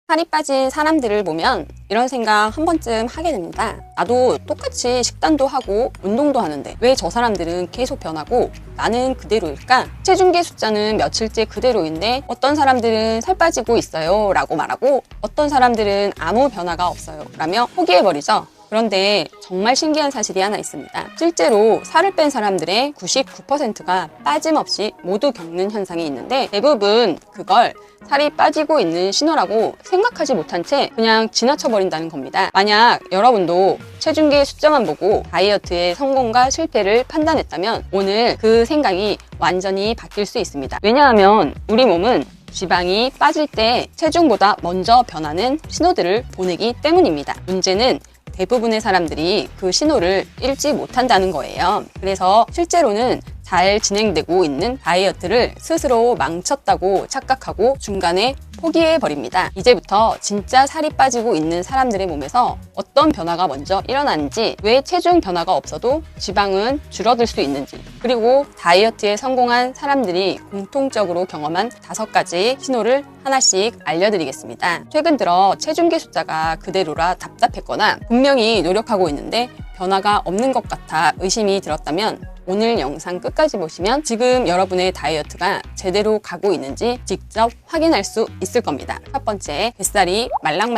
살이 빠진 사람들을 보면 이런 생각 한 번쯤 하게 됩니다. 나도 똑같이 식단도 하고 운동도 하는데 왜 저 사람들은 계속 변하고 나는 그대로일까? 체중계 숫자는 며칠째 그대로인데 어떤 사람들은 살 빠지고 있어요 라고 말하고 어떤 사람들은 아무 변화가 없어요 라며 포기해버리죠. 그런데 정말 신기한 사실이 하나 있습니다. 실제로 살을 뺀 사람들의 99%가 빠짐없이 모두 겪는 현상이 있는데 대부분 그걸 살이 빠지고 있는 신호라고 생각하지 못한 채 그냥 지나쳐버린다는 겁니다. 만약 여러분도 체중계 숫자만 보고 다이어트의 성공과 실패를 판단했다면 오늘 그 생각이 완전히 바뀔 수 있습니다. 왜냐하면 우리 몸은 지방이 빠질 때 체중보다 먼저 변하는 신호들을 보내기 때문입니다. 문제는 대부분의 사람들이 그 신호를 읽지 못한다는 거예요. 그래서 실제로는 잘 진행되고 있는 다이어트를 스스로 망쳤다고 착각하고 중간에 포기해버립니다. 이제부터 진짜 살이 빠지고 있는 사람들의 몸에서 어떤 변화가 먼저 일어나는지, 왜 체중 변화가 없어도 지방은 줄어들 수 있는지, 그리고 다이어트에 성공한 사람들이 공통적으로 경험한 5가지 신호를 하나씩 알려드리겠습니다. 최근 들어 체중계 숫자가 그대로라 답답했거나 분명히 노력하고 있는데 변화가 없는 것 같아 의심이 들었다면 오늘 영상 끝까지 보시면 지금 여러분의 다이어트가 제대로 가고 있는지 직접 확인할 수 있을 겁니다. 첫 번째, 뱃살이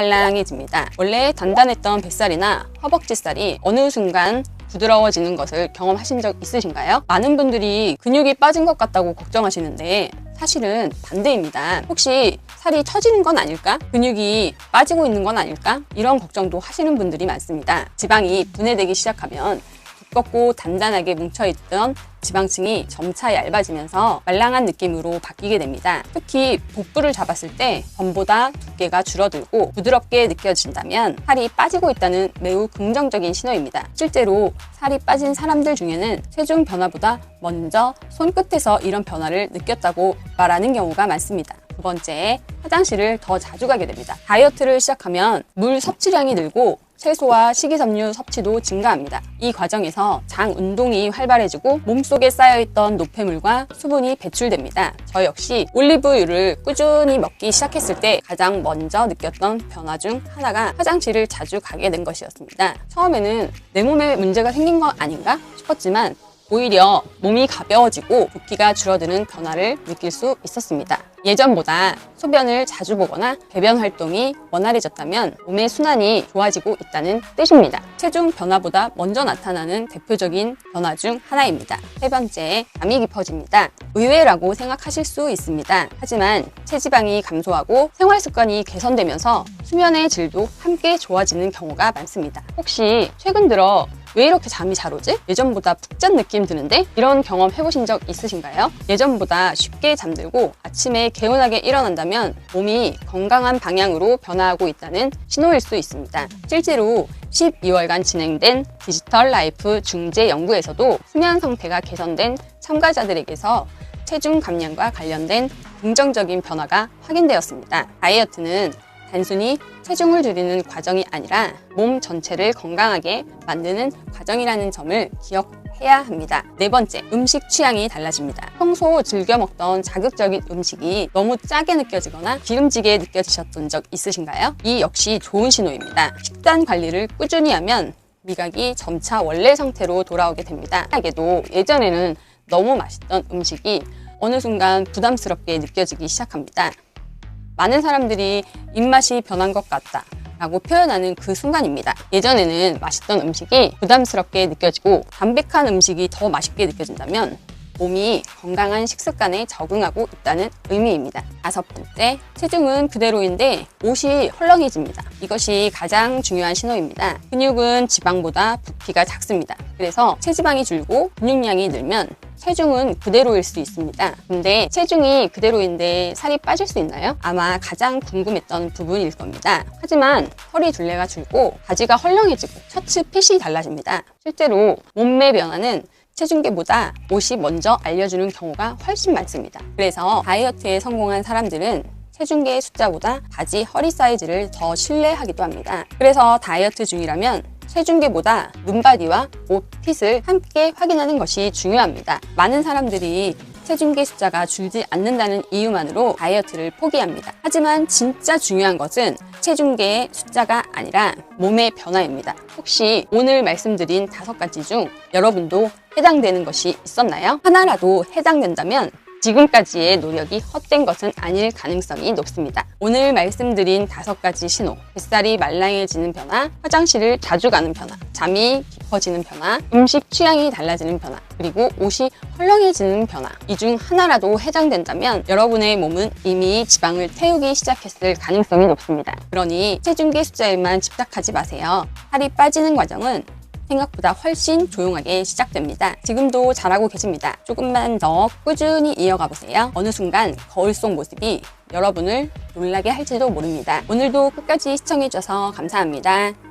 말랑말랑해집니다. 원래 단단했던 뱃살이나 허벅지살이 어느 순간 부드러워지는 것을 경험하신 적 있으신가요? 많은 분들이 근육이 빠진 것 같다고 걱정하시는데 사실은 반대입니다. 혹시 살이 처지는 건 아닐까? 근육이 빠지고 있는 건 아닐까? 이런 걱정도 하시는 분들이 많습니다. 지방이 분해되기 시작하면 두껍고 단단하게 뭉쳐있던 지방층이 점차 얇아지면서 말랑한 느낌으로 바뀌게 됩니다. 특히 복부를 잡았을 때 전보다 두께가 줄어들고 부드럽게 느껴진다면 살이 빠지고 있다는 매우 긍정적인 신호입니다. 실제로 살이 빠진 사람들 중에는 체중 변화보다 먼저 손끝에서 이런 변화를 느꼈다고 말하는 경우가 많습니다. 두 번째, 화장실을 더 자주 가게 됩니다. 다이어트를 시작하면 물 섭취량이 늘고 채소와 식이섬유 섭취도 증가합니다. 이 과정에서 장 운동이 활발해지고 몸속에 쌓여있던 노폐물과 수분이 배출됩니다. 저 역시 올리브유를 꾸준히 먹기 시작했을 때 가장 먼저 느꼈던 변화 중 하나가 화장실을 자주 가게 된 것이었습니다. 처음에는 내 몸에 문제가 생긴 거 아닌가 싶었지만 오히려 몸이 가벼워지고 붓기가 줄어드는 변화를 느낄 수 있었습니다. 예전보다 소변을 자주 보거나 배변 활동이 원활해졌다면 몸의 순환이 좋아지고 있다는 뜻입니다. 체중 변화보다 먼저 나타나는 대표적인 변화 중 하나입니다. 세 번째, 잠이 깊어집니다. 의외라고 생각하실 수 있습니다. 하지만 체지방이 감소하고 생활 습관이 개선되면서 수면의 질도 함께 좋아지는 경우가 많습니다. 혹시 최근 들어 왜 이렇게 잠이 잘 오지? 예전보다 푹 잔 느낌 드는데? 이런 경험 해보신 적 있으신가요? 예전보다 쉽게 잠들고 아침에 개운하게 일어난다면 몸이 건강한 방향으로 변화하고 있다는 신호일 수 있습니다. 실제로 12월간 진행된 디지털 라이프 중재 연구에서도 수면 상태가 개선된 참가자들에게서 체중 감량과 관련된 긍정적인 변화가 확인되었습니다. 다이어트는 단순히 체중을 줄이는 과정이 아니라 몸 전체를 건강하게 만드는 과정이라는 점을 기억해야 합니다. 네 번째, 음식 취향이 달라집니다. 평소 즐겨 먹던 자극적인 음식이 너무 짜게 느껴지거나 기름지게 느껴지셨던 적 있으신가요? 이 역시 좋은 신호입니다. 식단 관리를 꾸준히 하면 미각이 점차 원래 상태로 돌아오게 됩니다. 하게도 예전에는 너무 맛있던 음식이 어느 순간 부담스럽게 느껴지기 시작합니다. 많은 사람들이 입맛이 변한 것 같다 라고 표현하는 그 순간입니다. 예전에는 맛있던 음식이 부담스럽게 느껴지고 담백한 음식이 더 맛있게 느껴진다면 몸이 건강한 식습관에 적응하고 있다는 의미입니다. 다섯 번째, 체중은 그대로인데 옷이 헐렁해집니다. 이것이 가장 중요한 신호입니다. 근육은 지방보다 부피가 작습니다. 그래서 체지방이 줄고 근육량이 늘면 체중은 그대로일 수 있습니다. 근데 체중이 그대로인데 살이 빠질 수 있나요? 아마 가장 궁금했던 부분일 겁니다. 하지만 허리 둘레가 줄고 바지가 헐렁해지고 셔츠 핏이 달라집니다. 실제로 몸매 변화는 체중계보다 옷이 먼저 알려주는 경우가 훨씬 많습니다. 그래서 다이어트에 성공한 사람들은 체중계의 숫자보다 바지 허리 사이즈를 더 신뢰하기도 합니다. 그래서 다이어트 중이라면 체중계보다 눈바디와 옷 핏을 함께 확인하는 것이 중요합니다. 많은 사람들이 체중계 숫자가 줄지 않는다는 이유만으로 다이어트를 포기합니다. 하지만 진짜 중요한 것은 체중계의 숫자가 아니라 몸의 변화입니다. 혹시 오늘 말씀드린 5가지 중 여러분도 해당되는 것이 있었나요? 하나라도 해당된다면 지금까지의 노력이 헛된 것은 아닐 가능성이 높습니다. 오늘 말씀드린 5가지 신호, 뱃살이 말랑해지는 변화, 화장실을 자주 가는 변화, 잠이 깊어지는 변화, 음식 취향이 달라지는 변화, 그리고 옷이 헐렁해지는 변화. 이 중 하나라도 해당된다면 여러분의 몸은 이미 지방을 태우기 시작했을 가능성이 높습니다. 그러니 체중계 숫자에만 집착하지 마세요. 살이 빠지는 과정은 생각보다 훨씬 조용하게 시작됩니다. 지금도 잘하고 계십니다. 조금만 더 꾸준히 이어가 보세요. 어느 순간 거울 속 모습이 여러분을 놀라게 할지도 모릅니다. 오늘도 끝까지 시청해주셔서 감사합니다.